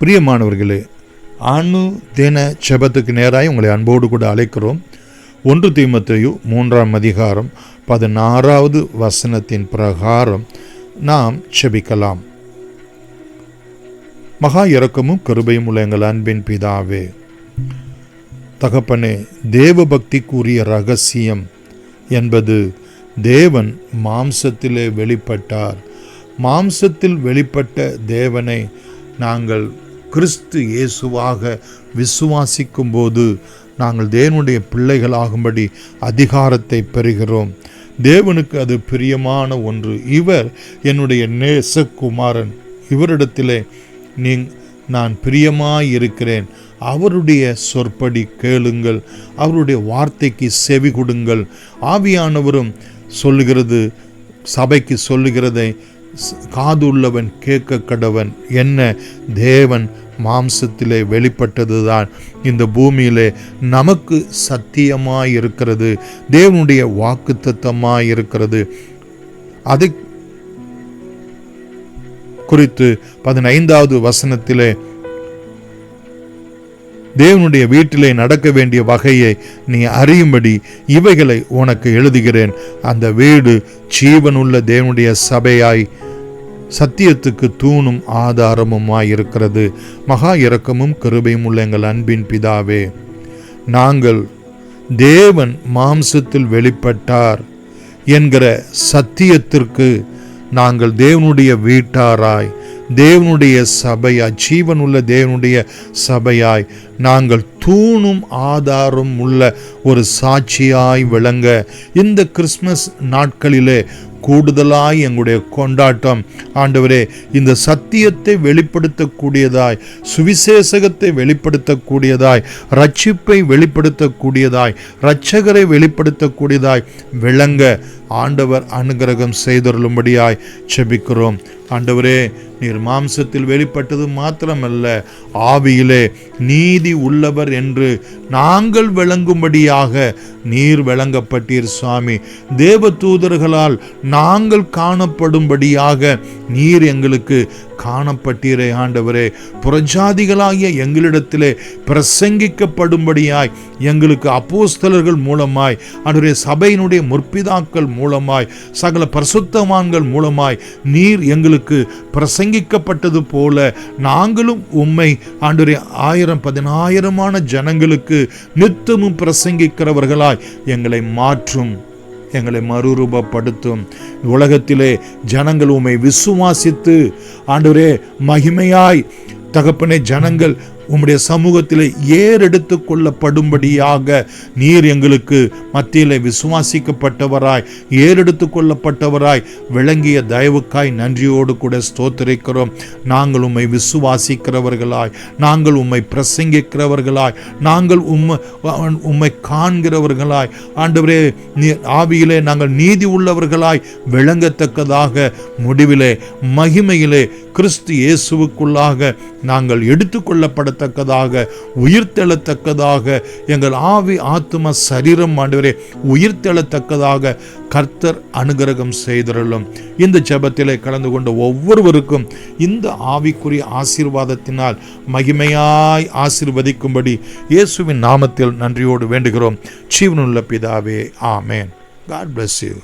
பிரியமானவர்களே, அணு தின ஜெபத்துக்கு நேராக உங்களை அன்போடு கூட அழைக்கிறோம். 1 தீமோத்தேயு 3ஆம் அதிகாரம் 16வது வசனத்தின் பிரகாரம் நாம் ஜெபிக்கலாம். மகா இரக்கமும் கிருபையும் உள்ள எங்கள் அன்பின் பிதாவே, தகப்பனே, தேவ பக்திக்குரிய ரகசியம் என்பது தேவன் மாம்சத்திலே வெளிப்பட்டார். மாம்சத்தில் வெளிப்பட்ட தேவனை நாங்கள் கிறிஸ்து இயேசுவாக விசுவாசிக்கும் போது நாங்கள் தேவனுடைய பிள்ளைகளாகும்படி அதிகாரத்தை பெறுகிறோம். தேவனுக்கு அது பிரியமான ஒன்று. இவர் என்னுடைய நேசகுமாரன், இவரிடத்திலே நான் பிரியமாயிருக்கிறேன், அவருடைய சொற்படி கேளுங்கள், அவருடைய வார்த்தைக்கு செவி கொடுங்கள். ஆவியானவரும் சொல்லுகிறது, சபைக்கு சொல்லுகிறதை காதுள்ளவன் கேட்க கடவன். என்ன தேவன் மாம்சத்திலே வெளிப்பட்டதுதான் இந்த பூமியிலே நமக்கு சத்தியமாயிருக்கிறது, தேவனுடைய வாக்குத்தத்தமாயிருக்கிறது. அதை குறித்து 15வது வசனத்திலே தேவனுடைய வீட்டிலே நடக்க வேண்டிய வகையை நீ அறியும்படி இவைகளை உனக்கு எழுதுகிறேன். அந்த வீடு ஜீவனுள்ள தேவனுடைய சபையாய் சத்தியத்துக்கு தூணும் ஆதாரமுமாயிருக்கிறது. மகா இரக்கமும் கிருபையும் உள்ள எங்கள் அன்பின் பிதாவே, நாங்கள் தேவன் மாம்சத்தில் வெளிப்பட்டார் என்கிற சத்தியத்திற்கு நாங்கள் தேவனுடைய வீட்டாராய், தேவனுடைய சபையாய், ஜீவனுள்ள தேவனுடைய சபையாய் நாங்கள் தூணும் ஆதாரம் உள்ள ஒரு சாட்சியாய் விளங்க இந்த கிறிஸ்மஸ் நாட்களிலே கூடுதலாய் எங்களுடைய கொண்டாட்டம் ஆண்டவரே, இந்த சத்தியத்தை வெளிப்படுத்தக்கூடியதாய், சுவிசேஷகத்தை வெளிப்படுத்தக்கூடியதாய், ரட்சிப்பை வெளிப்படுத்தக்கூடியதாய், இரட்சகரை வெளிப்படுத்தக்கூடியதாய் விளங்க ஆண்டவர் அனுகிரகம் செய்தருளும்படியாய் செபிக்கிறோம். ஆண்டவரே, நீர் மாம்சத்தில் வெளிப்பட்டது மாத்திரமல்ல, ஆவியிலே நீதி உள்ளவர் என்று நாங்கள் விளங்கும்படியாக நீர் விளங்கப்பட்டீர் சுவாமி. தேவ தூதர்களால் நாங்கள் காணப்படும்படியாக நீர் எங்களுக்கு காணப்பட்டீரே ஆண்டவரே. புறஜாதிகளாகிய எங்களிடத்திலே பிரசங்கிக்கப்படும்படியாய் எங்களுக்கு அப்போஸ்தலர்கள் மூலமாய், ஆண்டவரே, சபையினுடைய முற்பிதாக்கள் மூலமாய், சகல பரிசுத்தவான்கள் மூலமாய் நீர் எங்களுக்கு பிரசங்கிக்கப்பட்டது போல நாங்களும் உம்மை ஆண்டவரே 1000-10,000 ஜனங்களுக்கு நித்தமும் பிரசங்கிக்கிறவர்களாய் எங்களை மாற்றும், எங்களை மறுரூபப்படுத்தும். உலகத்திலே ஜனங்கள் உம்மை விசுவாசித்து ஆண்டவரே மகிமையாய் தகப்பனே ஜனங்கள் உம்முடைய சமூகத்திலே ஏறெடுத்து கொள்ளப்படும்படியாக நீர் எங்களுக்கு மத்தியிலே விசுவாசிக்கப்பட்டவராய், ஏறெடுத்து கொள்ளப்பட்டவராய் விளங்கிய தயவுக்காய் நன்றியோடு கூட ஸ்தோத்திரிக்கிறோம். நாங்கள் உம்மை விசுவாசிக்கிறவர்களாய், நாங்கள் உம்மை பிரசங்கிக்கிறவர்களாய், நாங்கள் உம்மை காண்கிறவர்களாய், ஆண்டவரே ஆவியிலே நாங்கள் நீதி உள்ளவர்களாய் விளங்கத்தக்கதாக முடிவிலே மகிமையிலே கிறிஸ்து இயேசுவுக்குள்ளாக நாங்கள் எடுத்துக்கொள்ளப்படத்தக்கதாக, உயிர்த்தெழத்தக்கதாக, எங்கள் ஆவி ஆத்தும சரீரம் ஆண்டவரே உயிர்த்தெழத்தக்கதாக கர்த்தர் அனுகிரகம் செய்தருளும். இந்த ஜெபத்திலே கலந்து கொண்ட ஒவ்வொருவருக்கும் இந்த ஆவிக்குரிய ஆசீர்வாதத்தினால் மகிமையாய் ஆசீர்வதிக்கும்படி இயேசுவின் நாமத்தில் நன்றியோடு வேண்டுகிறோம். ஜீவனுள்ள பிதாவே, ஆமேன். God bless you.